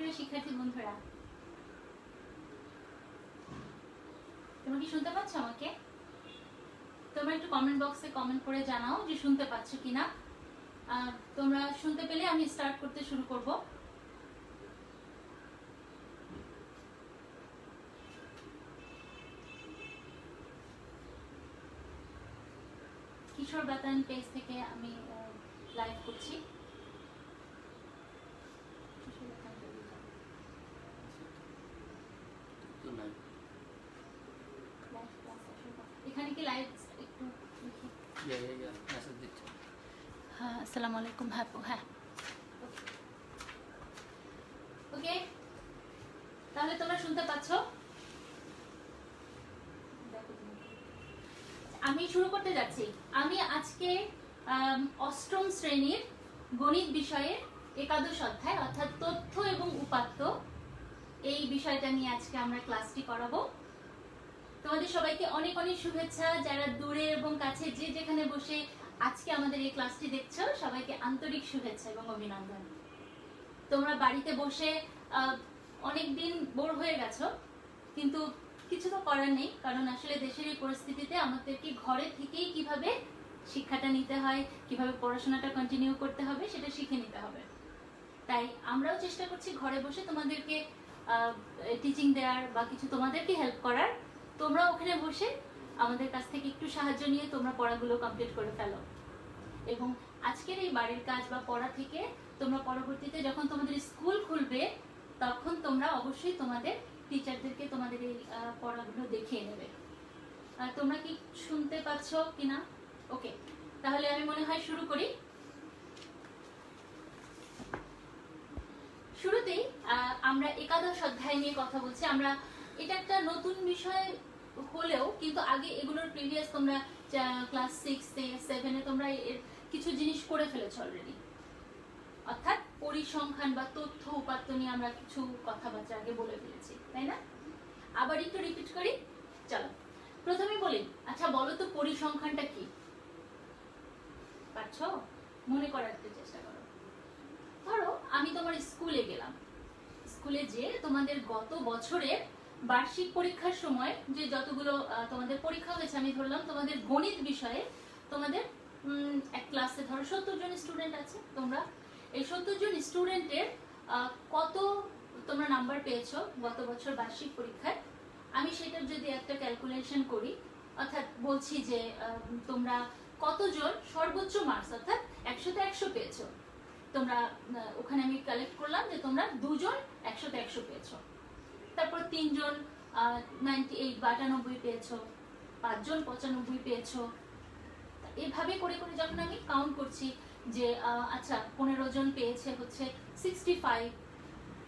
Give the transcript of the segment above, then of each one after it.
প্রিয় শিক্ষার্থী বন্ধুরা, তোমরা কি শুনতে পাচ্ছ আমাকে? তোমরা একটু কমেন্ট বক্সে কমেন্ট করে জানাও যে শুনতে পাচ্ছ কিনা। তোমরা শুনতে পেলে আমি স্টার্ট করতে শুরু করব। কিশোর বাতায়ন পেজ থেকে আমি লাইভ করছি। এখানে কি লাইভ একটু হ্যাঁ, আসসালামু আলাইকুম। হ্যাঁ হ্যাঁ, ওকে, তাহলে তোমরা শুনতে পাচ্ছ? আমি শুরু করতে যাচ্ছি। আমি আজকে অষ্টম শ্রেণীর গণিত বিষয়ের একাদশ অধ্যায় অর্থাৎ তথ্য এবং উপাত্ত, এই বিষয়টা নিয়ে আজকে আমরা ক্লাসটি করাবো। তোমাদের সবাইকে অনেক অনেক শুভেচ্ছা। যারা দূরে এবং কাছে যে যেখানে বসে আজকে আমাদের এই ক্লাসটি দেখছো, সবাইকে আন্তরিক শুভেচ্ছা এবং অভিনন্দন। তোমরা বাড়িতে বসে অনেকদিন বোর হয়ে গেছো, কিন্তু কিছু তো করার নেই, কারণ আসলে দেশের এই পরিস্থিতিতে আমাদেরকে ঘরে থেকেই কিভাবে শিক্ষাটা নিতে হয়, কিভাবে পড়াশোনাটা কন্টিনিউ করতে হবে সেটা শিখে নিতে হবে। তাই আমরাও চেষ্টা করছি ঘরে বসে তোমাদেরকে টিচিং দেওয়ার বা কিছু তোমাদেরকে হেল্প করার। তোমরা ওখানে বসে আমাদের কাছ থেকে একটু সাহায্য নিয়ে তোমরা পড়াগুলো কমপ্লিট করে ফেলো, এবং আজকের এই বাড়ির কাজ বা পড়া থেকে তোমরা পরবর্তীতে যখন তোমাদের স্কুল খুলবে তখন তোমরা অবশ্যই তোমাদের টিচারদেরকে তোমাদের এই পড়াগুলো দেখিয়ে নেবে। তোমরা কি শুনতে পাচ্ছ কিনা? ওকে, তাহলে আমি মনে হয় শুরু করি। শুরুতেই আমরা একাদশ অধ্যায় নিয়ে কথা বলছি। আমরা এটা একটা নতুন বিষয় হলেও কিন্তু আগে এগুলোর প্রিভিয়াস তোমরা ক্লাস 6-এ 7-এ তোমরা এর কিছু জিনিস করে ফেলেছো অলরেডি, অর্থাৎ পরিসংখ্যান বা তথ্য উপাত্ত নিয়ে আমরা কিছু কথাবার্তা আগে বলে ফেলেছি, তাই না? আবার একটু রিপিট করি। চলো প্রথমে বলি, আচ্ছা বলো তো পরিসংখ্যানটা কি? পারছো? মনে করার চেষ্টা করো। ধরো আমি তোমার স্কুলে গেলাম, স্কুলে যে তোমাদের গত বছরের বার্ষিক পরীক্ষার সময় যে যতগুলো তোমাদের পরীক্ষা হয়েছে, আমি ধরলাম তোমাদের গণিত বিষয়ে তোমাদের এক ক্লাসে ধরো 70 জন স্টুডেন্ট আছে। তোমরা এই 70 জন স্টুডেন্টের কত তোমরা নাম্বার পেয়েছো গত বছর বার্ষিক পরীক্ষায়, আমি সেটার যদি একটা ক্যালকুলেশন করি, অর্থাৎ বলছি যে তোমরা কতজন সর্বোচ্চ মার্কস অর্থাৎ 100-তে 100 পেয়েছো, তোমরা ওখানে আমি কালেক্ট করলাম যে তোমরা 2 জন 100-তে 100 পেয়েছো, তারপর 3 জন 98 পেয়েছো, 5 জন 95 পেয়েছো। এভাবে করে করে যখন আমি কাউন্ট করছি যে আচ্ছা 15 জন পেয়েছে হচ্ছে 65,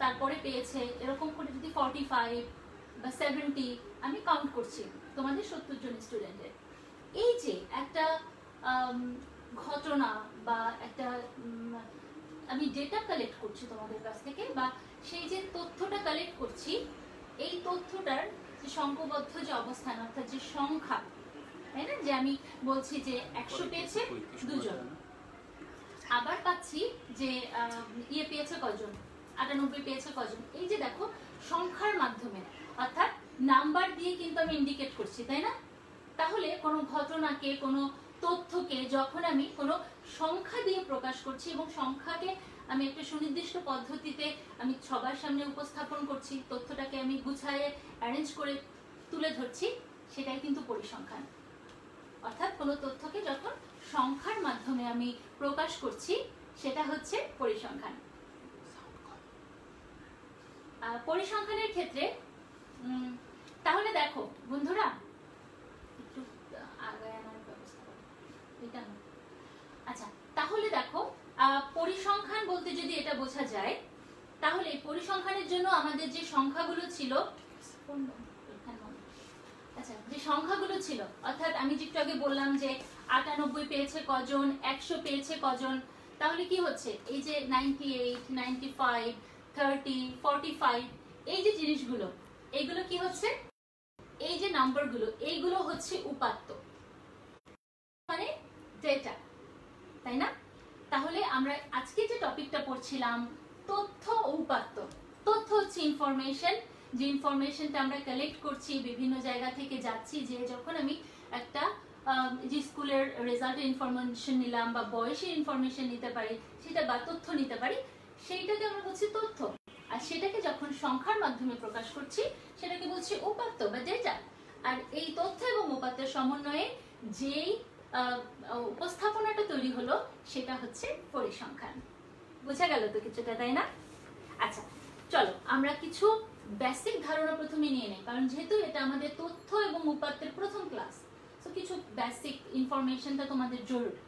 তারপরে পেয়েছে এরকম করে যদি 45 বা 70 আমি কাউন্ট করছি তোমাদের 70 জন স্টুডেন্টের। এই যে একটা ঘটনা বা একটা আমি ডেটা কালেক্ট করছি তোমাদের কাছ থেকে, বা সেই যে তথ্যটা কালেক্ট করছি, এই তথ্যটার যে সংখ্যাবদ্ধ যে অবস্থান অর্থাৎ যে সংখ্যা, তাই না, যে আমি বলছি যে 100 পেয়েছে 2 জন, আবার পাচ্ছি যে ইয়ে পেয়েছে কজন, 98 পেয়েছে কজন। এই যে দেখো সংখ্যার মাধ্যমে অর্থাৎ নাম্বার দিয়ে কিন্তু আমি ইন্ডিকেট করছি, তাই না? তাহলে কোনো ঘটনাকে কোনো তথ্যকে যখন আমি কোনো সংখ্যা দিয়ে প্রকাশ করছি এবং সংখ্যাকে আমি একটা সুনির্দিষ্ট পদ্ধতিতে আমি সবার সামনে উপস্থাপন করছি, তথ্যটাকে আমি গুছায়ে অ্যারেঞ্জ করে তুলে ধরছি, সেটাই কিন্তু পরিসংখ্যান। অর্থাৎ কোনো তথ্যকে যখন সংখ্যার মাধ্যমে আমি প্রকাশ করছি সেটা হচ্ছে পরিসংখ্যান। পরিসংখ্যানের ক্ষেত্রে তাহলে দেখো বন্ধুরা, একটু আগে আনার ব্যবস্থা করো এটা না। আচ্ছা তাহলে দেখো পরিসংখ্যান বলতে যদি এটা বোঝা যায়, তাহলে পরিসংখ্যানের জন্য আমাদের যে সংখ্যাগুলো ছিল, আচ্ছা যে সংখ্যাগুলো ছিল অর্থাৎ আমি একটু আগে বললাম যে 98 পেয়েছে কজন, 100 পেয়েছে কজন, তাহলে কি হচ্ছে এই যে 98, 95, 30, 45 এই যে জিনিসগুলো, এইগুলো কি হচ্ছে, এই যে নাম্বারগুলো এইগুলো হচ্ছে উপাত্ত, মানে ডেটা, তাই না? তাহলে আমরা আজকে যে টপিকটা পড়ছিলাম তথ্য ও উপাত্ত, তথ্য হচ্ছে ইনফরমেশন, যে ইনফরমেশনটা আমরা কালেক্ট করছি, বিভিন্ন জায়গা থেকে যাচ্ছি, যে যখন আমি একটা যে স্কুলের রেজাল্টের ইনফরমেশন নিলাম বা বয়সের ইনফরমেশন নিতে পারি সেটা, বা তথ্য নিতে পারি, সেইটাকে আমরা বলছি তথ্য। আর সেটাকে যখন সংখ্যার মাধ্যমে প্রকাশ করছি সেটাকে বলছি উপাত্ত বা ডেটা। আর এই তথ্য এবং উপাত্তের সমন্বয়ে যেই উপস্থাপনাটা তৈরি হলো সেটা হচ্ছে পরিসংখ্যান। বোঝা গেল তো কিছুটা, তাই না? আচ্ছা, চলো আমরা কিছু বেসিক ধারণা প্রথমে নিয়ে নেই, কারণ যেহেতু এটা আমাদের তথ্য এবং উপাত্তের প্রথম ক্লাস, তো কিছু বেসিক ইনফরমেশনটা তোমাদের জরুরি।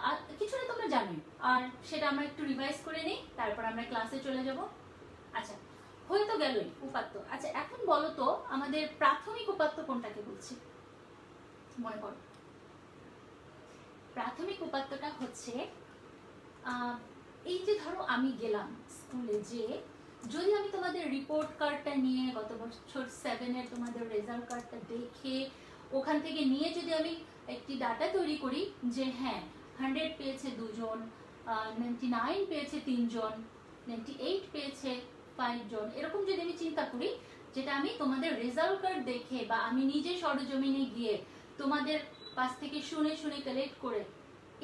আর কিছুটা তোমরা জানোই, আর সেটা আমরা একটু রিভাইজ করে নিই, তারপর আমরা ক্লাসে চলে যাব। আচ্ছা, হয়ে তো গেলই উপাত্ত। আচ্ছা, এখন বলো তো আমাদের প্রাথমিক উপাত্ত কোনটাকে বলছি? মনে করো, প্রাথমিক উপাত্তটা হচ্ছে এই যে ধরো আমি গেলাম স্কুলে, যে যদি আমি তোমাদের রিপোর্ট কার্ডটা নিয়ে গত বছর 7-এর তোমাদের রেজাল্ট কার্ডটা দেখে ওখান থেকে নিয়ে যদি আমি একটি ডাটা তৈরি করি যে হ্যাঁ 100 পেয়েছে 2 জন, 99 পেয়েছে 3 জন, 98 পেয়েছে 5 জন, এরকম যদি আমি চিন্তা করি, যেটা আমি তোমাদের রেজাল্ট কার্ড দেখে বা আমি নিজে সরজমিনে গিয়ে তোমাদের কাছ থেকে শুনে শুনে কালেক্ট করে,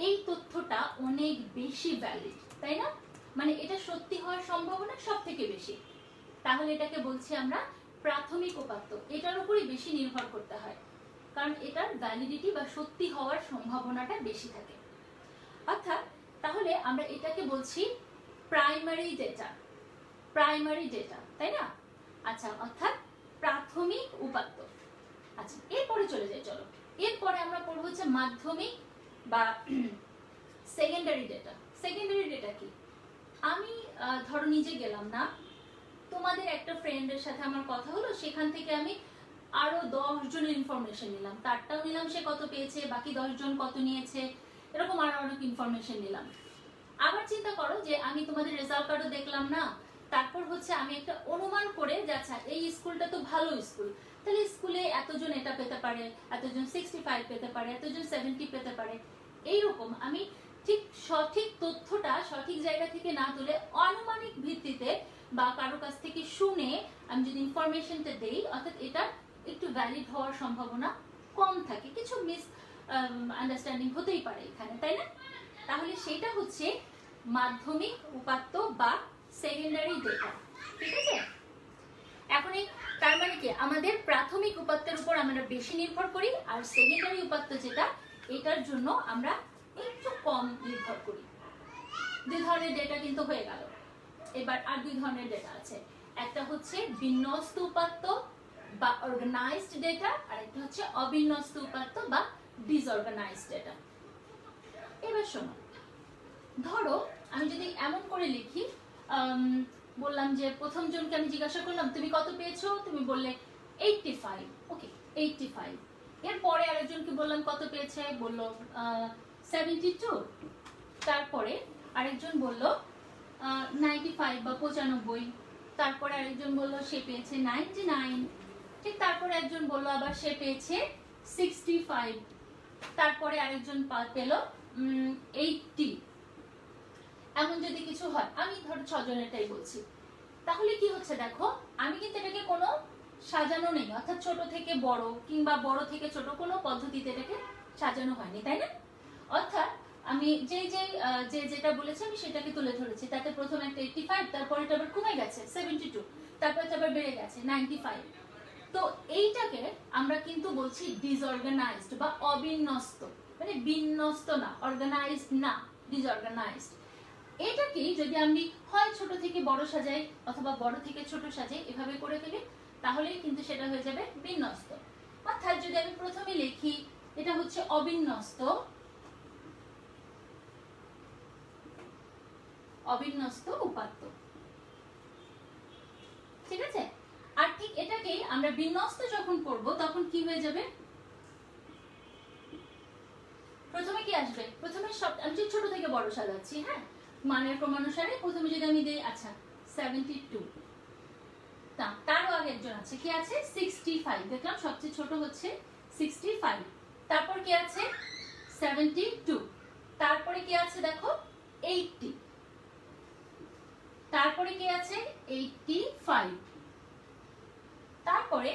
এই তথ্যটা অনেক বেশি ভ্যালিড, তাই না? মানে এটা সত্যি হওয়ার সম্ভাবনা সব থেকে বেশি। তাহলে এটাকে বলছি আমরা প্রাথমিক উপাত্ত। এটার উপরই বেশি নির্ভর করতে হয়, কারণ এটার ভ্যালিডিটি বা সত্যি হওয়ার সম্ভাবনাটা বেশি থাকে। অর্থাৎ তাহলে আমরা এটাকে বলছি প্রাইমারি ডেটা, প্রাইমারি ডেটা, তাই না? আচ্ছা, অর্থাৎ প্রাথমিক উপাত্ত। আচ্ছা, এরপরে চলে যাই, চলো এরপরে আমরা পড়বো হচ্ছে মাধ্যমিক বা সেকেন্ডারি ডেটা। সেকেন্ডারি ডেটা কি? আমি ধরো নিজে গেলাম না, তোমাদের একটা ফ্রেন্ডের সাথে আমার কথা হলো, সেখান থেকে আমি আরো 10 জনের ইনফরমেশন নিলাম, তারটাও নিলাম সে কত পেয়েছে, বাকি 10 জন কত নিয়েছে, এরকম আরো অনেক ইনফরমেশন নিলাম। আবার চিন্তা করো যে আমি তোমাদের রেজাল্ট কার্ডও দেখলাম না, তারপর হচ্ছে আমি একটা অনুমান করে যে আচ্ছা এই স্কুলটা তো ভালো স্কুল, তাহলে স্কুলে এতজন এটা পেতে পারে, এতজন 65 পেতে পারে, এতজন 70 পেতে পারে, এইরকম আমি ঠিক সঠিক তথ্যটা সঠিক জায়গা থেকে না তুলে আনুমানিক ভিত্তিতে বা কারো কাছ থেকে শুনে আমি যদি ইনফরমেশনটা দেই, অর্থাৎ এটা একটু ভ্যালিড হওয়ার সম্ভাবনা কম থাকে, কিছু মিস আন্ডারস্ট্যান্ডিং হতেই পারে এখানে, তাই না? তাহলে সেটা হচ্ছে মাধ্যমিক উপাত্ত বা সেকেন্ডারি ডেটা, ঠিক আছে? এখন এই তার মানে কি আমাদের প্রাথমিক উপাত্তের উপর আমরা বেশি নির্ভর করি, আর সেকেন্ডারি উপাত্ত যেটা, এটার জন্য আমরা একটু কম নির্ভর করি। 2 ধরনের ডেটা কিন্তু হয়ে গেল। এবার আর 2 ধরনের ডেটা আছে, একটা হচ্ছে বিন্যস্ত উপাত্ত বা অর্গানাইজড ডেটা, আর একটা হচ্ছে অবিন্যস্ত উপাত্ত বা ডিসঅর্গানাইজড ডেটা। এবার শোনো, ধরো আমি যদি এমন করে লিখি, বললাম যে প্রথম জনকে আমি জিজ্ঞাসা করলাম তুমি কত পেয়েছো, তুমি বললে 85, ওকে 85। এরপরে আরেকজনকে বললাম কত পেয়েছে, বললো 72। তারপরে আরেকজন বলল 95 বা 95। তারপরে আরেকজন বলল সে পেয়েছে 99। ঠিক তারপরে একজন বলল আবার সে পেয়েছে 65। তারপরে আরেকজন পেল 80। এমন যদি কিছু হয়, আমি ধরো 6 জনেরটাই বলছি, তাহলে কি হচ্ছে দেখো, আমি কিন্তু এটাকে কোনো সাজানো নেই, অর্থাৎ ছোট থেকে বড় কিংবা বড় থেকে ছোট কোনো পদ্ধতিতে এটাকে সাজানো হয়নি, তাই না? অর্থাৎ আমি যেটা বলেছি আমি সেটাকে তুলে ধরেছি, তাতে প্রথম একটা 85, তারপরে এটা আবার কমে গেছে 72, তারপরে এটা আবার বেড়ে গেছে 95। তো এইটাকে আমরা কিন্তু বলছি ডিসঅর্গানাইজড বা অবিন্যস্ত, মানে বিন্যস্ত না, অর্গানাইজড না, ডিসঅর্গানাইজড। এটাকে যদি আমি হয় ছোট থেকে বড় সাজাই অথবা বড় থেকে ছোট সাজাই, এভাবে করে ফেলি, তাহলেই কিন্তু সেটা হয়ে যাবে বিন্যস্ত। অর্থাৎ যদি আমি প্রথমে লিখি এটা হচ্ছে অবিন্যস্ত, অবিন্যস্ত উপাত্ত, ঠিক আছে? আর ঠিক এটাকেই আমরা বিন্যস্ত যখন করব তখন কি হয়ে যাবে, প্রথমে কি আসবে, প্রথমে সব আমি ছোট থেকে বড় সাজাচ্ছি, হ্যাঁ মানের ক্রমানুসারে। প্রথমে যদি আমি দেই আচ্ছা 72, তারও আগে একজন আছে, কি আছে 65, দেখলাম সবচেয়ে ছোট হচ্ছে 65। তারপর কি আছে 72, তারপরে কি আছে দেখো 80, তারপরে কি আছে 85, তারপরে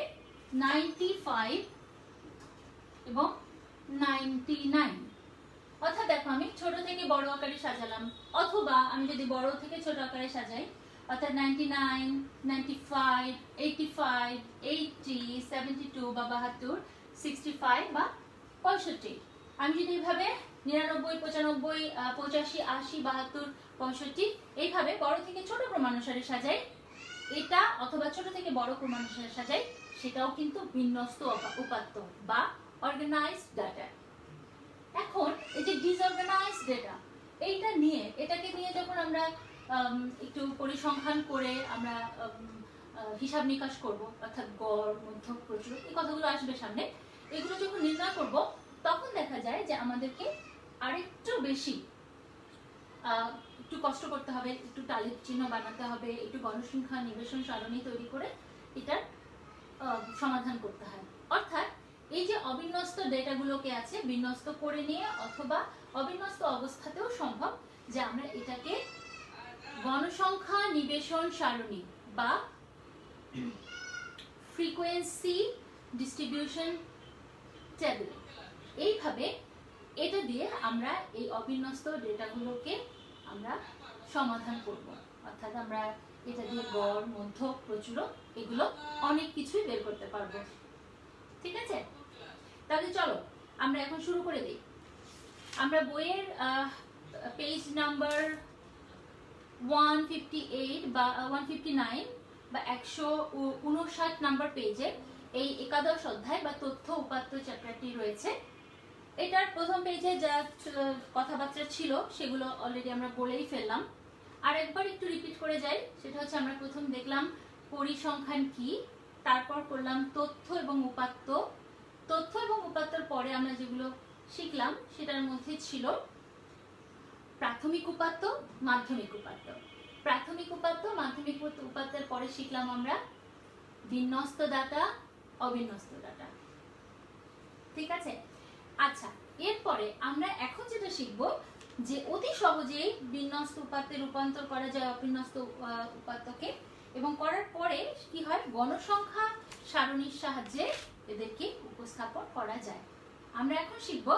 95 এবং 99। অর্থাৎ দেখো আমি ছোট থেকে বড় আকারে সাজালাম, অথবা আমি যদি বড় থেকে ছোট আকারে সাজাই, অর্থাৎ 99, 95, 85, 80, 72 বা 72, 65 বা 65। আমি যদি এইভাবে 99, 95, 85, 80, 72, 65 এইভাবে বড় থেকে ছোট ক্রমানুসারে সাজাই, এটা অথবা ছোট থেকে বড় ক্রমানুসারে সাজাই, সেটাও কিন্তু বিন্যস্ত উপাত্ত বা অর্গানাইজড ডাটা। এখন এই যে ডিসঅর্গানাইজড ডেটা, এটাকে নিয়ে যখন আমরা একটু পরিসংখ্যান করে আমরা হিসাব নিকাশ করব, অর্থাৎ গড়, মধ্যক, প্রচুরক, এই কথাগুলো আসবে সামনে, এগুলো যখন নির্ণয় করব তখন দেখা যায় যে আমাদেরকে আরেকটু বেশি একটু কষ্ট করতে হবে, একটু তালিক চিহ্ন বানাতে হবে, একটু গণসংখ্যা নিবেশন সারণী তৈরি করে এটার সমাধান করতে হয়। অর্থাৎ এই যে অবিন্যস্ত ডেটাগুলোকে আছে বিন্যস্ত করে নিয়ে অথবা অবিন্যস্ত অবস্থাতেও সম্ভব যে আমরা এটাকে গণসংখ্যা নিবেশন সারণী বা ফ্রিকোয়েন্সি ডিস্ট্রিবিউশন টেবিল, এইভাবে এটা দিয়ে আমরা এই অবিন্যস্ত ডেটাগুলোকে আমরা সমাধান করব। অর্থাৎ আমরা এটা দিয়ে গড়, মধ্যক, প্রচুরক এগুলো অনেক কিছুই বের করতে পারবো। ঠিক আছে, তাহলে চলো আমরা এখন শুরু করে দিই। আমরা বইয়ের পেজ নাম্বার 158 বা 159 বা 159 নাম্বার পেজে এই একাদশ অধ্যায় বা তথ্য উপাত্ত চ্যাপ্টারটি রয়েছে। এটার প্রথম পেজে যা কথাবার্তা ছিল সেগুলো অলরেডি আমরা বলেই ফেললাম। আর একবার একটু রিপিট করে যাই, সেটা হচ্ছে আমরা প্রথম দেখলাম পরিসংখ্যান কি, তারপর করলাম তথ্য এবং উপাত্ত। তথ্য এবং উপাত্তর পরে আমরা যেগুলো শিখলাম সেটার মধ্যে ছিল প্রাথমিক উপাত্ত, মাধ্যমিক উপাত্ত। প্রাথমিক উপাত্ত, মাধ্যমিক উপাত্তের পরে শিখলাম আমরা বিন্যস্ত ডাটা, অবিন্যস্ত ডাটা। ঠিক আছে, আচ্ছা এরপরে আমরা এখন যেটা শিখব যে অতি সহজেই বিন্যস্ত উপাত্তে রূপান্তর করা যায় অবিন্যস্ত উপাত্তকে, এবং করার পরে কি হয় গণসংখ্যা সারণীর সাহায্যে এদেরকে উপস্থাপন করা যায়। আমরা এখন শিখব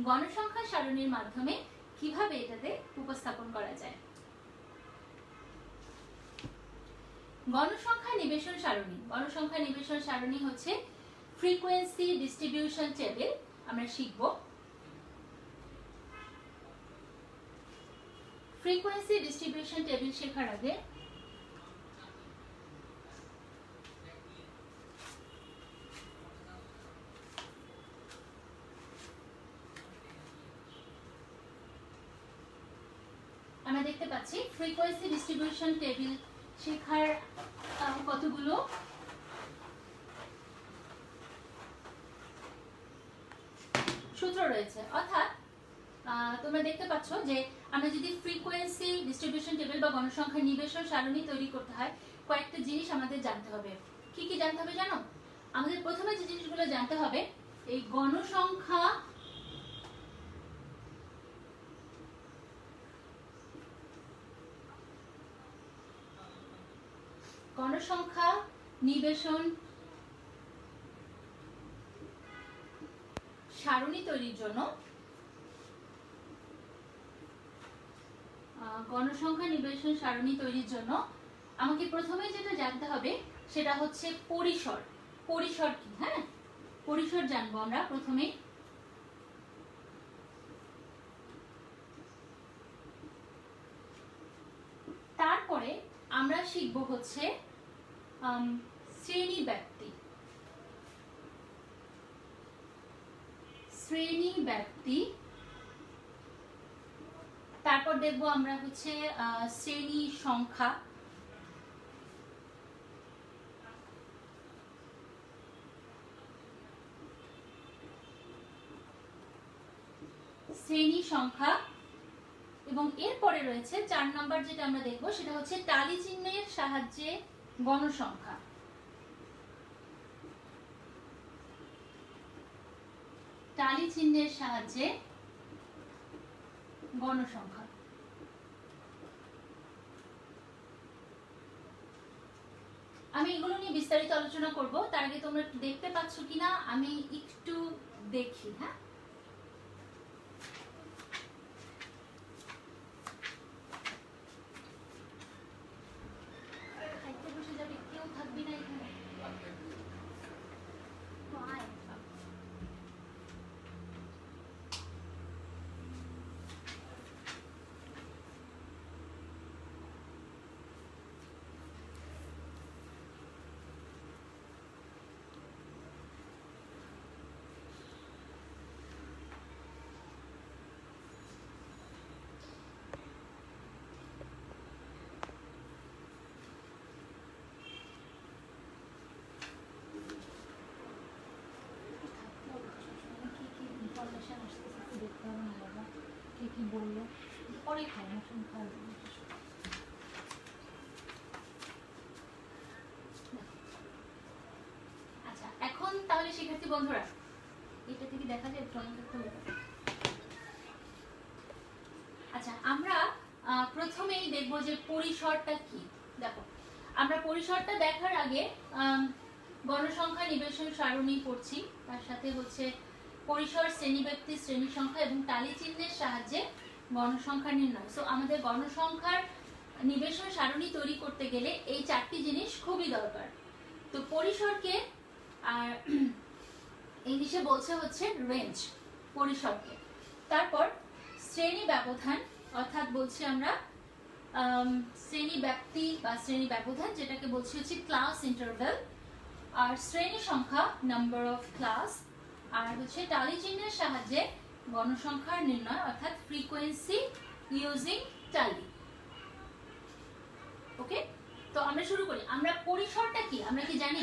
গণসংখ্যা সারণীর মাধ্যমে কিভাবে এটাতে উপস্থাপন করা যায়। গণসংখ্যা নিবেশন সারণী। গণসংখ্যা নিবেশন সারণী হচ্ছে ফ্রিকোয়েন্সি ডিস্ট্রিবিউশন টেবিল। আমরা শিখব ফ্রিকোয়েন্সি ডিস্ট্রিবিউশন টেবিল শেখার আগে আমরা দেখতে পাচ্ছি ফ্রিকোয়েন্সি ডিস্ট্রিবিউশন টেবিল শেখার কতগুলো সূত্র রয়েছে। অর্থাৎ তোমরা দেখতে পাচ্ছ যে আমরা যদি ফ্রিকোয়েন্সি ডিস্ট্রিবিউশন টেবিল বা গণসংখ্যা নিবেশন সারণী তৈরি করতে হয় কয়েকটা জিনিস আমাদের জানতে হবে। কি কি জানতে হবে জানো? আমাদের প্রথমে যে জিনিসগুলো জানতে হবে, এই গণসংখ্যা নিবেশন সারণী তৈরির জন্য আমাকে প্রথমে যেটা জানতে হবে সেটা হচ্ছে পরিসর। পরিসর কি? হ্যাঁ, পরিসর জানবো আমরা প্রথমে। তারপরে আমরা শিখব হচ্ছে শ্রেণী ব্যাপ্তি। তারপর দেখবো আমরা হচ্ছে শ্রেণী সংখ্যা। এবং এরপরে রয়েছে 4 নম্বর যেটা আমরা দেখবো সেটা হচ্ছে টালি চিহ্নের সাহায্যে গণসংখ্যা। টালি চিহ্নের সাহায্যে গণসংখ্যা। আমি এগুলো নিয়ে বিস্তারিত আলোচনা করব, তার আগে তোমরা একটু দেখতে পাচ্ছ কিনা আমি একটু দেখি। হ্যাঁ, খাইতে বসে যাবে, কেউ থাকবি না এখানে। কি বললো পরে খাই না, আচ্ছা এখন তাহলে শিক্ষার্থী বন্ধুরা এটা থেকে দেখা যায় একটু অনেক একটা। আচ্ছা আমরা প্রথমেই দেখবো যে পরিসরটা কি। দেখো আমরা পরিসরটা দেখার আগে গণসংখ্যা নিবেশন সারণী পড়ছি, তার সাথে হচ্ছে পরিসর, শ্রেণীব্যক্তি, শ্রেণী সংখ্যা এবং টালি চিহ্নের সাহায্যে গণসংখ্যা নির্ণয়। সো আমাদের গণসংখ্যার নিবেশন সারণী তৈরি করতে গেলে এই চারটি জিনিস খুবই দরকার। তো পরিসরকে আর ইংলিশে বলছে হচ্ছে রেঞ্জ, পরিসরকে। তারপর শ্রেণী ব্যবধান, অর্থাৎ বলছি আমরা শ্রেণী ব্যাপ্তি বা শ্রেণী ব্যবধান, যেটাকে বলছি হচ্ছে ক্লাস ইন্টারভেল। আর শ্রেণী সংখ্যা, নাম্বার অফ ক্লাস। আর হচ্ছে টালি চিহ্নের সাহায্যে গণসংখ্যার নির্ণয়, অর্থাৎ ফ্রিকোয়েন্সি ইউজিং টালি। ওকে, তো আমরা শুরু করি। আমরা পরিসরটা কি আমরা কি জানি?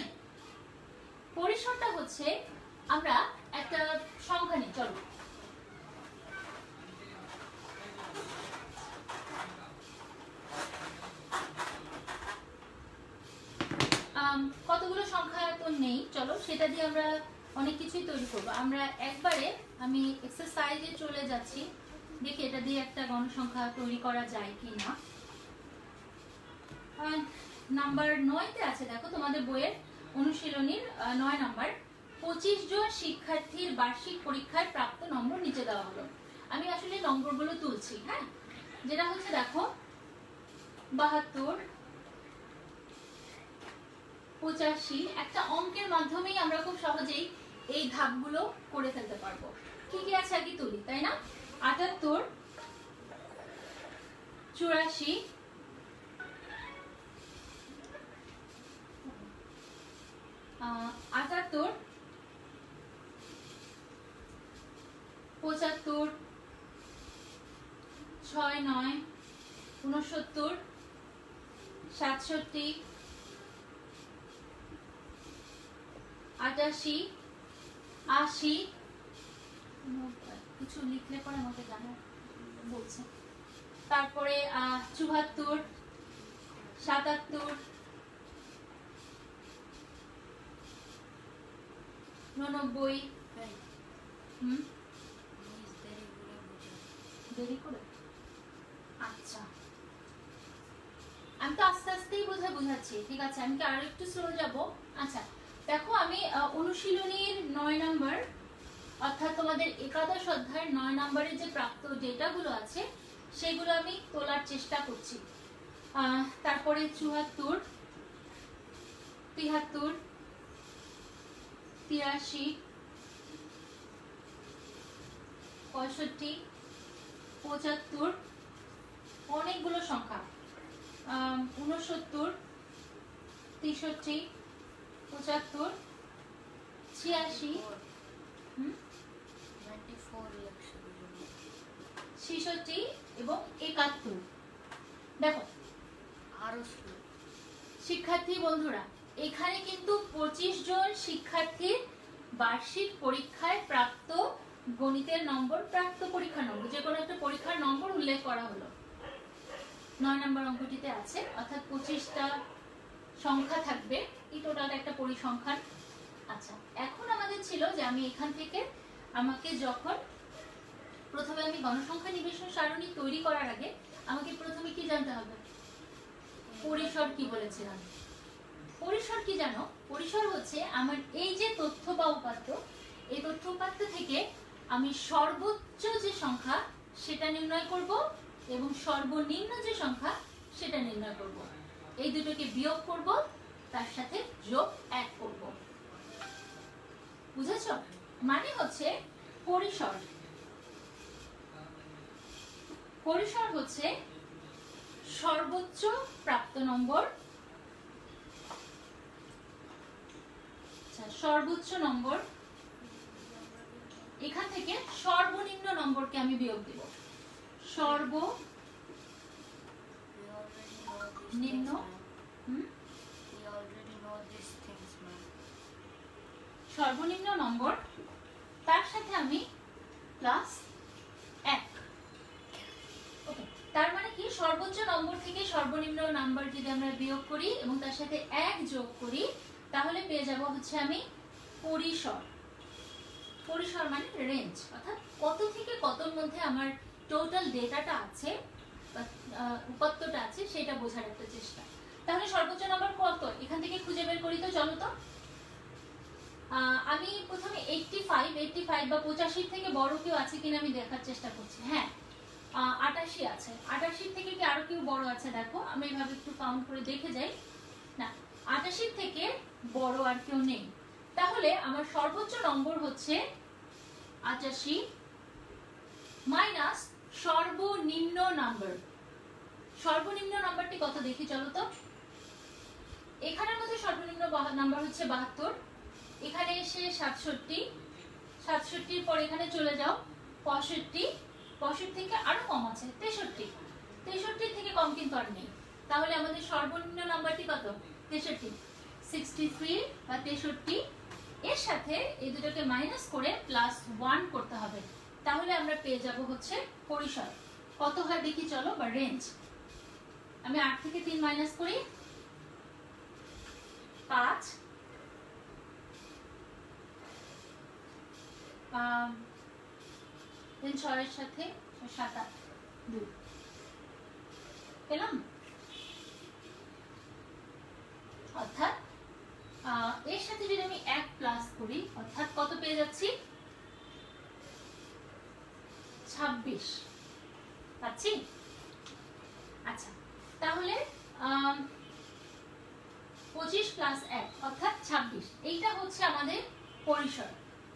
পরিসরটা হচ্ছে আমরা একটা সংখ্যা নিই, চলো কতগুলো সংখ্যা তো নেই, চলো সেটা দিয়ে আমরা অনেক কিছুই তৈরি করবো। আমরা একবারে আমি এক্সারসাইজে চলে যাচ্ছি, দেখি এটা দিয়ে একটা গণসংখ্যা তৈরি করা যায় কি না। নাম্বার 9-তে আছে, দেখো তোমাদের বইয়ের অনুশীলনীর 9 নাম্বার। 25 জন শিক্ষার্থীর বার্ষিক পরীক্ষায় প্রাপ্ত নম্বর নিচে দেওয়া হলো। আমি আসলে নম্বরগুলো তুলছি। হ্যাঁ, যেটা হচ্ছে দেখো 72, 85, একটা অঙ্কের মাধ্যমেই আমরা খুব সহজেই এই ধাপগুলো করে ফেলতে পারবো। কি কি আছে আগে তুলি, তাই না? 78, 84, 78, 75, 69, 69, 67, 88, 80, কিছু লিখলে পরে আমাকে জানা বলছে। তারপরে 74, 77, 99, দেরি করে। আচ্ছা আমি তো আস্তে আস্তেই বোঝাচ্ছি, ঠিক আছে? আমি কি আরো একটু স্লো যাব? আচ্ছা দেখো আমি অনুশীলনীর 9 নাম্বার, অর্থাৎ তোমাদের একাদশ অধ্যায়ের 9 নাম্বারের যে প্রাপ্ত ডেটাগুলো আছে সেগুলো আমি তোলার চেষ্টা করছি। তারপরে 74, 73, 83, 65, 75, অনেকগুলো সংখ্যা, 69, 63, 75, 86, 66 এবং 71। দেখো আরো শিক্ষার্থী বন্ধুরা, এখানে কিন্তু 25 জন শিক্ষার্থীর বার্ষিক পরীক্ষায় প্রাপ্ত গণিতের নম্বর, প্রাপ্ত পরীক্ষার নম্বর, যে কোনো একটা পরীক্ষার নম্বর উল্লেখ করা হলো 9 নম্বর অঙ্কটিতে আছে। অর্থাৎ 25টা সংখ্যা থাকবে, এই টোটাল একটা পরিসংখ্যান। আচ্ছা এখন আমাদের ছিল যে আমি এখান থেকে আমাকে যখন প্রথমে আমি গণসংখ্যা নিবেশন সারণী তৈরি করার আগে আমাকে প্রথমে কি জানতে হবে? পরিসর কি বলেছিলাম? পরিসর কি জানো? পরিসর হচ্ছে আমার এই যে তথ্য বা উপাত্ত, এই তথ্য উপাত্ত থেকে আমি সর্বোচ্চ যে সংখ্যা সেটা নির্ণয় করব এবং সর্বনিম্ন যে সংখ্যা সেটা নির্ণয় করব। এই দুটোকে বিয়োগ করব, তার সাথে যোগ 1 করব। বুঝেছো? মানে হচ্ছে পরিসর, পরিসর হচ্ছে সর্বোচ্চ প্রাপ্ত নম্বর, সর্বোচ্চ নম্বর, এখান থেকে সর্বনিম্ন নম্বরকে আমি বিয়োগ দেব। সর্বনিম্ন সর্বনিম্ন নম্বর, তার সাথে আমি প্লাস 1। ওকে, তার মানে কি সর্বোচ্চ নম্বর থেকে সর্বনিম্ন নাম্বার যদি আমরা বিয়োগ করি এবং তার সাথে 1 যোগ করি, তাহলে পেয়ে যাব হচ্ছে আমি পরিসর। পরিসর মানে রেঞ্জ, অর্থাৎ কত থেকে কতর মধ্যে আমার টোটাল ডেটাটা আছে বা উপাত্তটা আছে সেটা বোঝার একটা চেষ্টা। তাহলে সর্বোচ্চ নম্বর কত এখান থেকে খুঁজে বের করি তো, চলো তো। আমি প্রথমে 85 বা 85 থেকে বড় কেউ আছে কিনা আমি দেখার চেষ্টা করছি। হ্যাঁ, 88 আছে। 88 থেকে কি আরো কেউ বড় আছে? দেখো আমি এভাবে একটু কাউন্ট করে দেখে যাই। না, 88 থেকে বড় আর কেউ নেই। তাহলে আমার সর্বোচ্চ নম্বর হচ্ছে 88 মাইনাস সর্বনিম্ন নাম্বার। সর্বনিম্ন নাম্বারটি কত দেখি চলো তো। এখানের মধ্যে সর্বনিম্ন নাম্বার হচ্ছে 72, এখানে এসে 67, 67 পর এখানে চলে যাও 65, 65 থেকে আরো কম আছে 63, 63 থেকে কম কিন্তু আর নেই। তাহলে আমাদের সর্বনিম্ন নাম্বারটি কত? 63, 63 বা 63। এর সাথে এই দুটোকে মাইনাস করে প্লাস 1 করতে হবে, তাহলে আমরা পেয়ে যাব হচ্ছে পরিসর। কত হয় দেখি চলো, বা রেঞ্জ। আমি 8 থেকে 3 মাইনাস করি, 5, 6 এর সাথে 7, 8, 2 পেলাম। অর্থাৎ এর সাথে যদি আমি 1 প্লাস করি, অর্থাৎ কত পেয়ে যাচ্ছি? 26 পাচ্ছি। আচ্ছা, তাহলে 25 প্লাস 1 অর্থাৎ 26, এইটা হচ্ছে আমাদের পরিসর।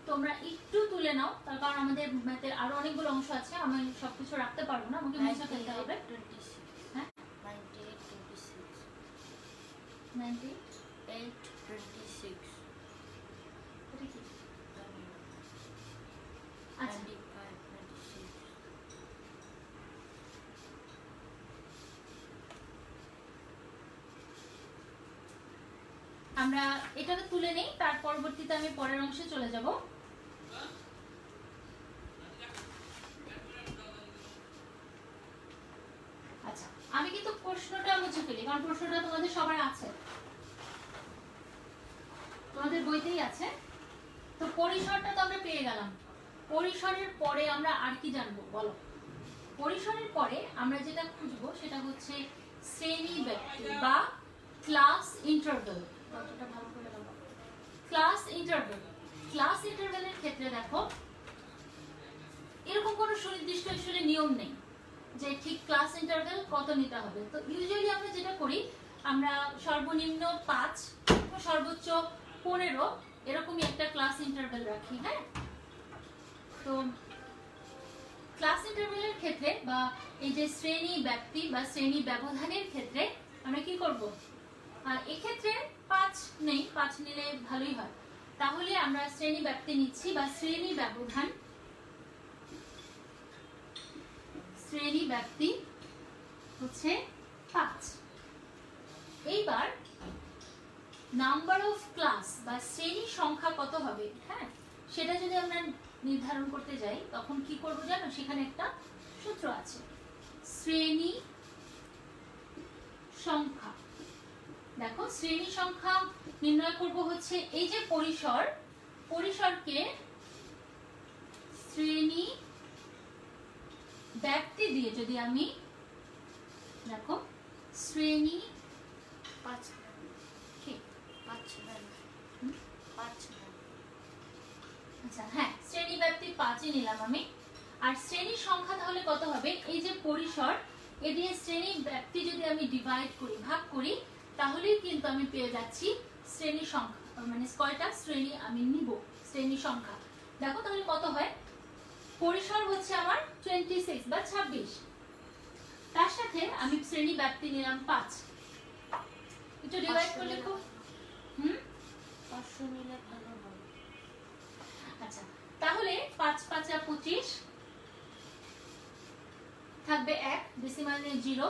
তোমরা একটু তুলে নাও, তার কারণ আমাদের ম্যাথের আরো অনেকগুলো অংশ আছে, আমি সবকিছু রাখতে পারবো না, আমাকে মুছে ফেলতে হবে। হ্যাঁ, 98, 26। আচ্ছা, আমরা এটাকে তুলে নেই, তার পরবর্তীতে আমি পরের অংশে চলে যাব। আচ্ছা, আমি কিন্তু প্রশ্নটা মুছে ফেলি, কারণ প্রশ্নটা তোমাদের সবার আছে, তোমাদের বইতেই আছে। তো পরিসরটা তো আমরা পেয়ে গেলাম। পরিসরের পরে আমরা আর কি জানবো বলো? পরিসরের পরে আমরা যেটা খুঁজবো সেটা হচ্ছে শ্রেণী ব্যক্তি বা ক্লাস ইন্টারভ্যাল। কতটা ভালো করে বলো, ক্লাস ইন্টারভ্যাল। ক্লাস ইন্টারভ্যালের ক্ষেত্রে দেখো এরকম কোনো সুনির্দিষ্ট আসলে নিয়ম নেই যে ঠিক ক্লাস ইন্টারভ্যাল কত নিতে হবে। তো ইউজুয়ালি আমরা যেটা করি, আমরা সর্বনিম্ন 5 সর্বোচ্চ 15 এরকমই একটা ক্লাস ইন্টারভ্যাল রাখি। হ্যাঁ, তো ক্লাস ইন্টারভ্যালের ক্ষেত্রে বা এই যে শ্রেণী ব্যক্তি বা শ্রেণী ব্যবধানের ক্ষেত্রে আমরা কি করব? এক্ষেত্রে 5 নেই, 5 নিলে ভালোই হয়। তাহলে আমরা শ্রেণী ব্যক্তি নিচ্ছি বা শ্রেণী ব্যবধান। শ্রেণী ব্যক্তি হচ্ছে 5। এইবার নাম্বার অফ ক্লাস বা শ্রেণী সংখ্যা কত হবে, হ্যাঁ, সেটা যদি আমরা নির্ধারণ করতে যাই তখন কি করব জানো? সেখানে একটা সূত্র আছে, শ্রেণী সংখ্যা। দেখো, শ্রেণী সংখ্যা নির্ণয় করব হচ্ছে এই যে পরিসর, পরিসরকে শ্রেণী ব্যক্তি দিয়ে যদি আমি, দেখো শ্রেণী আচ্ছা হ্যাঁ, শ্রেণী ব্যাপ্তি 5ই নিলাম আমি। আর শ্রেণীর সংখ্যা তাহলে কত হবে? এই যে পরিসর, এ দিয়ে শ্রেণী ব্যাপ্তি যদি আমি ডিভাইড করি, ভাগ করি, তাহলেই কিন্তু আমি পেয়ে যাচ্ছি শ্রেণী সংখ্যা, মানে কয়টা শ্রেণী আমি নিব, শ্রেণী সংখ্যা। দেখো তাহলে কত হয়? পরিসর হচ্ছে আমার 26 বা 26, তার সাথে আমি শ্রেণী ব্যাপ্তি নিলাম 5, একটু ডিভাইড করলে খুব 500 নিলে ভালো হবে। আচ্ছা তাহলে 5 5 25 থাকবে 1, ডেসিমাল নিয়ে 0,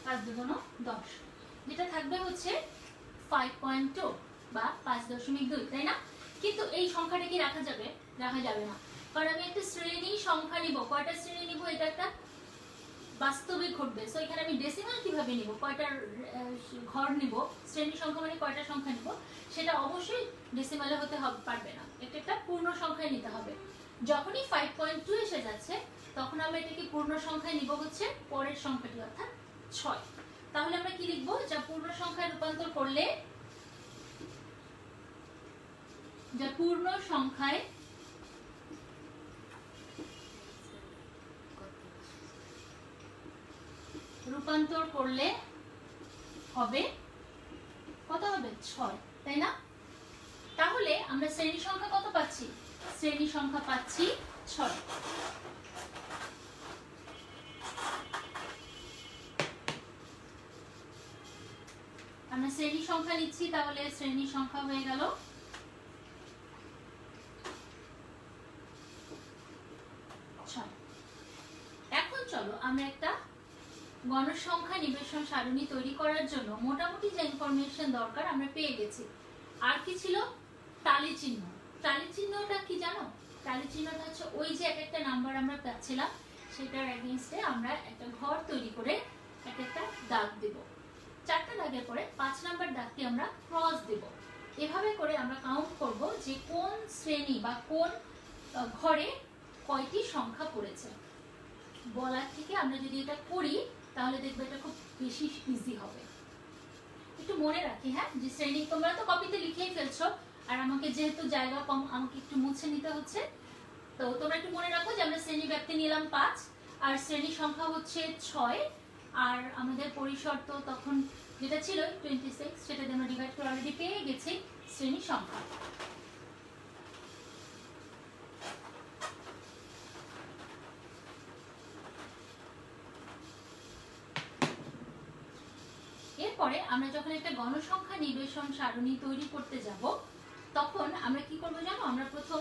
5 2 10, যেটা থাকবে হচ্ছে 5.2 বা 5.2, তাই না? কিন্তু এই সংখ্যাটা কি রাখা যাবে? রাখা যাবে না, কারণ আমি একটা শ্রেণী সংখ্যা নিব। কয়টা শ্রেণী নিব? এটা একটা বাস্তবে ঘটবে। সো এখানে আমি ডেসিমাল কিভাবে নিব, কয়টা ঘর নিব, শ্রেণী সংখ্যা মানে কয়টা সংখ্যা নিব, সেটা অবশ্যই ডেসিমালে হতে পারবে না, এটা একটা পূর্ণ সংখ্যায় নিতে হবে। যখনই 5.2 এসে যাচ্ছে, তখন আমরা এটাকে পূর্ণ সংখ্যায় নিব হচ্ছে পরের সংখ্যাটি, অর্থাৎ 6। তাহলে আমরা কি লিখব? যা পূর্ণ সংখ্যায় রূপান্তর করলে, যা পূর্ণ সংখ্যায় রূপান্তর করলে হবে কত? হবে 6, তাই না? তাহলে আমরা শ্রেণী সংখ্যা কত পাচ্ছি? শ্রেণী সংখ্যা পাচ্ছি 6। আমরা শ্রেণী সংখ্যা নিচ্ছি, তাহলে শ্রেণী সংখ্যা হয়ে গেল 6। এখন চলো আমরা একটা গণসংখ্যা নিবেশন সারণী তৈরি করার জন্য মোটামুটি যে ইনফরমেশন দরকার আমরা পেয়ে গেছি। আর কি ছিল? টালি চিহ্ন। টালি চিহ্নটা কি জানো? টালি চিহ্নটা হচ্ছে ওই যে এক একটা নাম্বার আমরা পাচ্ছিলাম, সেটার এগেইনস্টে আমরা একটা ঘর তৈরি করে এক একটা দাগ দেব। 4টা দাগের পরে 5 নাম্বার দাগটি আমরা ক্রস দেব। এভাবে করে আমরা কাউন্ট করব যে কোন শ্রেণী বা কোন ঘরে কয়টি সংখ্যা পড়েছে। বলার থেকে আমরা যদি এটা করি, তাহলে দেখবে এটা খুব বেশি ইজি হবে। একটু মনে রাখি, হ্যাঁ, যে শ্রেণী তোমরা তো কপিতে লিখেই ফেলছো, আর আমাকে যেহেতু জায়গা কম, আমাকে একটু মুছে নিতে হচ্ছে। তো তোমরা একটু মনে রাখো যে আমরা শ্রেণী ব্যাপ্তি নিলাম 5, আর শ্রেণী সংখ্যা হচ্ছে 6, আর আমাদের পরিসর তো তখন যেটা ছিল 26, সেটা আমরা ডিভাইড করে অলরেডি পেয়ে গেছি শ্রেণী সংখ্যা। এরপরে আমরা যখন একটা গণসংখ্যা নিবেশন সারণী তৈরি করতে যাব, তখন আমরা কি করব জানো? আমরা প্রথম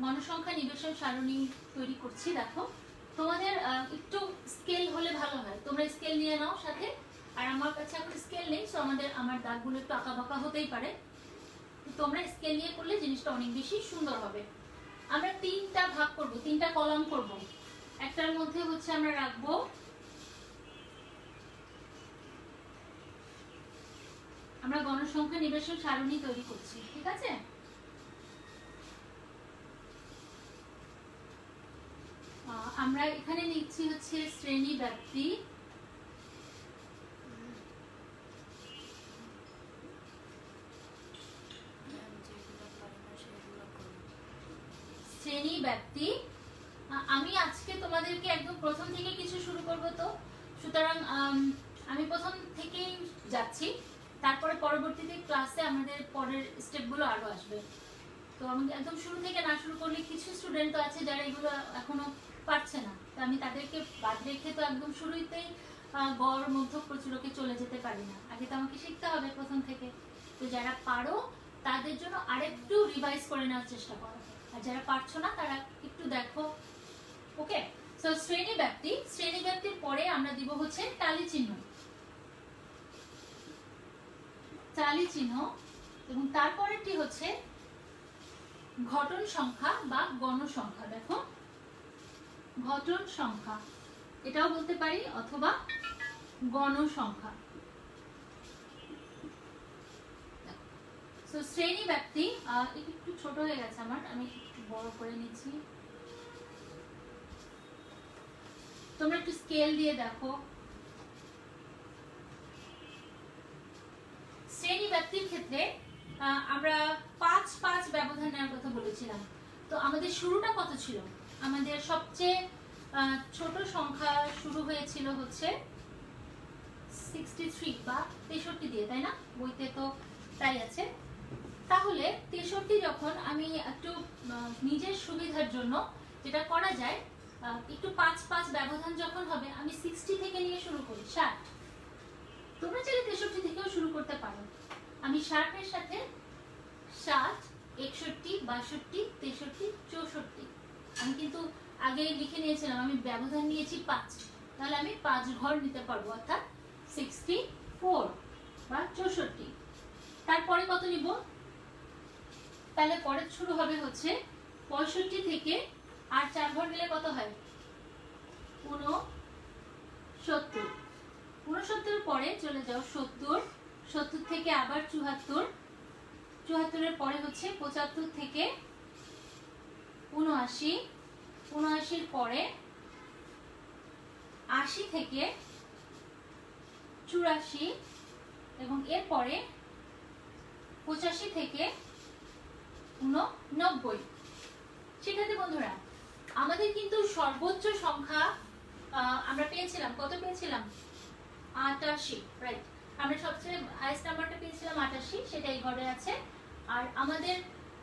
গণসংখ্যা নিবেশন সারণী তৈরি করছি। দেখো তোমাদের একটু স্কেল হলে ভালো হয়, তোমরা স্কেল নিয়ে নাও সাথে। আর আমার কাছে এখন স্কেল নেই, সো আমার দাগগুলো একটু আঁকা বাঁকা হতেই পারে, তোমরা স্কেল নিয়ে করলে জিনিসটা অনেক বেশি সুন্দর হবে। আমরা 3টা ভাগ করব, 3টা কলাম করব। একটার মধ্যে হচ্ছে আমরা রাখবো আমরা গণসংখ্যা নিবেশন সারণী তৈরি করছি, ঠিক আছে? আমরা এখানে নিচ্ছি হচ্ছে শ্রেণী ব্যাপ্তি, শ্রেণী ব্যাপ্তি। আমি আজকে তোমাদেরকে একদম প্রথম থেকে কিছু শুরু করব, তো সুতরাং আমি প্রথম থেকেই যাচ্ছি, তারপরে পরবর্তীতে ক্লাসে আমাদের পরের স্টেপগুলো আরো আসবে। তো আমি একদম শুরু থেকে না শুরু করলে কিছু স্টুডেন্ট তো আছে যারা এগুলো এখনো পারছে না, তো আমি তাদেরকে বাদ রেখে তো একদম শুরুতেই গড় মধ্য প্রচুরকে চলে যেতে পারি না, আগে তো আমাকে শিখতে হবে প্রথম থেকে। তো যারা পারো তাদের জন্য আরেকটু রিভাইজ করে নেওয়ার চেষ্টা করো, আর যারা পারছো না তারা একটু দেখো। ওকে, সো শ্রেণী ব্যাপ্তি, শ্রেণী ব্যাপ্তির পরে আমরা দিব হচ্ছে টালি চিহ্ন, টালি চিহ্ন, এবং তারপরেরটি হচ্ছে ঘটন সংখ্যা বা গণসংখ্যা। দেখো ঘটন সংখ্যা এটাও বলতে পারি, অথবা গণসংখ্যা। সো শ্রেণী ব্যাপ্তি একটু ছোট হয়ে গেছে আমার, আমি একটু বড় করে নিচ্ছি। তোমরা একটু স্কেল দিয়ে দেখো। শ্রেণী ব্যাপ্তির ক্ষেত্রে আমরা 5 ব্যবধান নেওয়ার কথা বলেছিলাম। তো আমাদের শুরুটা কত ছিল? আমাদের সবচেয়ে ছোট সংখ্যা শুরু হয়েছিল হচ্ছে 63 বা 63 দিয়ে, তাই না? বইতে তো তাই আছে। তাহলে 63 যখন আমি একটু নিজের সুবিধার জন্য যেটা করা যায়, একটু 5 ব্যবধান যখন হবে, আমি 60 থেকে নিয়ে শুরু করি, 60। তোমরা চাইলে 63 থেকেও শুরু করতে পারো। আমি 60 এর সাথে 60, 61, 62, 63, 64 আমি কিন্তু আগে লিখে নিয়েছিলাম। আমি ব্যবধান নিয়েছি 5, তাহলে আমি 5 ঘর নিতে পারবো, অর্থাৎ 64 বা 64। তারপরে কত নিব? তাহলে পরে শুরু হবে হচ্ছে 65 থেকে, আর 4 ঘর নিলে কত হয়? 69। 69 পরে চলে যাও 70, 70 থেকে আবার 74, 74 পরে হচ্ছে 75 থেকে 79, 79 পরে 80 থেকে 84, এবং এরপরে 85 থেকে 89। সেক্ষেত্রে বন্ধুরা আমাদের কিন্তু সর্বোচ্চ সংখ্যা আমরা পেয়েছিলাম, কত পেয়েছিলাম? 88, রাইট। আমরা সবচেয়ে হাইয়েস্ট নাম্বারটা পেয়েছিলাম 88, সেটা এই ঘরে আছে। আর আমাদের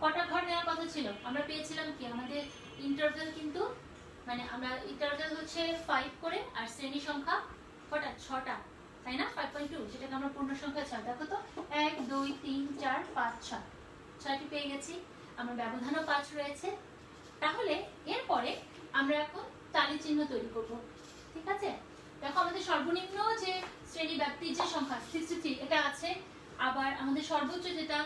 কটা ঘর নেওয়ার কথা ছিল? আমরা পেয়েছিলাম কি, আমাদের ইন্টারভ্যাল কিন্তু, মানে আমরা ইন্টারভ্যাল হচ্ছে 5 করে, আর শ্রেণী সংখ্যা কটা? 6টা, তাই না? 5.2, যেটাকে আমরা পূর্ণ সংখ্যা 6। দেখো তো 1 2 3 4 5 6, 6টি পেয়ে গেছি। আমার ব্যবধানও 5 রয়েছে। তাহলে এরপরে আমরা এখন তালি চিহ্ন তৈরি করব, ঠিক আছে? দেখো আমাদের সর্বনিম্ন যে শ্রেণী ব্যাপ্তির যে সংখ্যা 63 এটা আছে, আবার আমাদের সর্বোচ্চ যেটা